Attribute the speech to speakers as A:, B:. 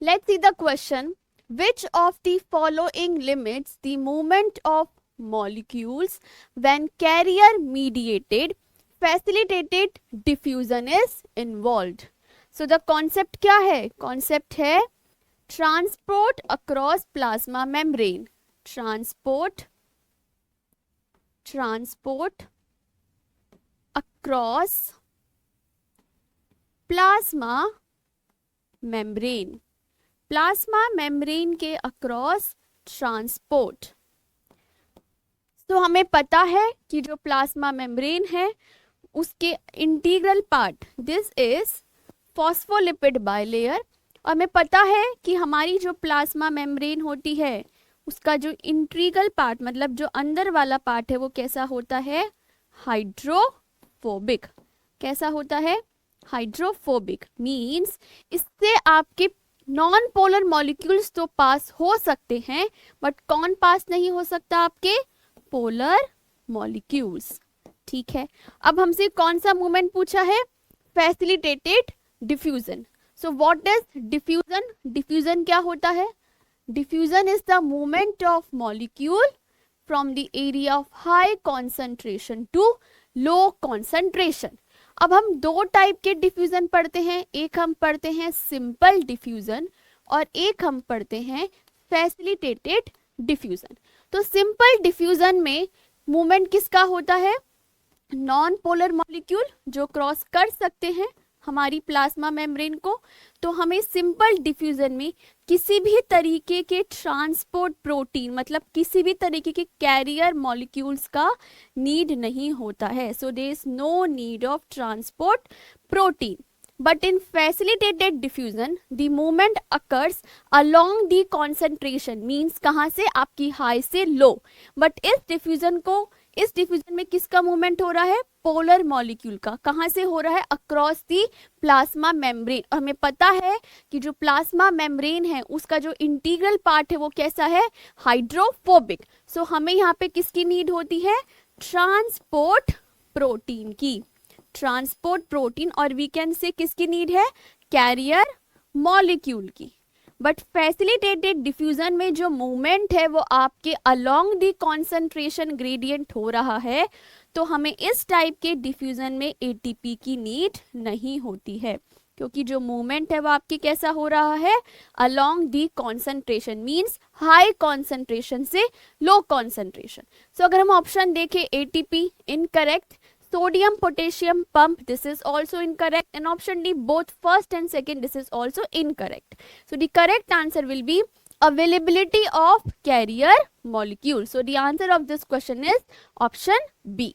A: Let's see the question. Which of the following limits the movement of molecules when carrier mediated facilitated diffusion is involved? So the concept क्या है? Concept है transport across plasma membrane. Transport across plasma membrane. Plasma membrane के across transport. तो हमें पता है कि जो प्लाज्मा मेम्ब्रेन है उसके integral part this is phospholipid bilayer, और हमें पता है कि हमारी जो प्लाज्मा मेम्ब्रेन होती है उसका जो इंटीग्रल पार्ट मतलब जो अंदर वाला पार्ट है वो कैसा होता है? हाइड्रोफोबिक। कैसा होता है? हाइड्रोफोबिक मींस इससे आपके नॉन पोलर मॉलिक्यूल्स तो पास हो सकते हैं, बट कौन पास नहीं हो सकता? आपके पोलर मॉलिक्यूल्स। ठीक है, अब हमसे कौन सा मूवमेंट पूछा है? Facilitated diffusion. So what does diffusion? Diffusion क्या होता है? Diffusion is the movement of molecule from the area of high concentration to low concentration. अब हम दो टाइप के डिफ्यूजन पढ़ते हैं, एक हम पढ़ते हैं सिंपल डिफ्यूजन और एक हम पढ़ते हैं फैसिलिटेटेड डिफ्यूजन। तो सिंपल डिफ्यूजन में मूवमेंट किसका होता है? नॉन पोलर मॉलिक्यूल जो क्रॉस कर सकते हैं हमारी प्लाज्मा मेम्ब्रेन को। तो हमें सिंपल डिफ्यूजन में किसी भी तरीके के ट्रांसपोर्ट प्रोटीन मतलब किसी भी तरीके के कैरियर मॉलिक्यूल्स का नीड नहीं होता है। So there is no need of transport protein. But in facilitated diffusion the movement occurs along the concentration means कहाँ से? आपकी हाई से लो। बट इस डिफ्यूजन में किसका मूवमेंट हो रहा है? पोलर मॉलिक्यूल का। कहाँ से हो रहा है? Across the plasma membrane. और हमें पता है कि जो प्लाज्मा मेम्ब्रेन है उसका जो इंटीग्रल पार्ट है वो कैसा है? हाइड्रोफोबिक। सो हमें यहाँ पे किसकी नीड होती है? ट्रांसपोर्ट प्रोटीन की। ट्रांसपोर्ट प्रोटीन और वी कैन से किसकी नीड है? कैरियर मॉलिक्यूल की। बट फैसिलिटेटेड डिफ्यूजन में जो मूवमेंट है वो आपके अलोंग द कॉन्सेंट्रेशन ग्रेडियंट हो रहा है, तो हमें इस टाइप के डिफ्यूजन में एटीपी की नीड नहीं होती है, क्योंकि जो मूवमेंट है वो आपकी कैसा हो रहा है? Along the concentration means high concentration से लो कॉन्सेंट्रेशन। सो अगर हम ऑप्शन देखें ATP incorrect, sodium potassium pump this is also incorrect, and option D both first and second this is also incorrect. So the correct answer will be availability of carrier molecule. So the answer of this question is option B.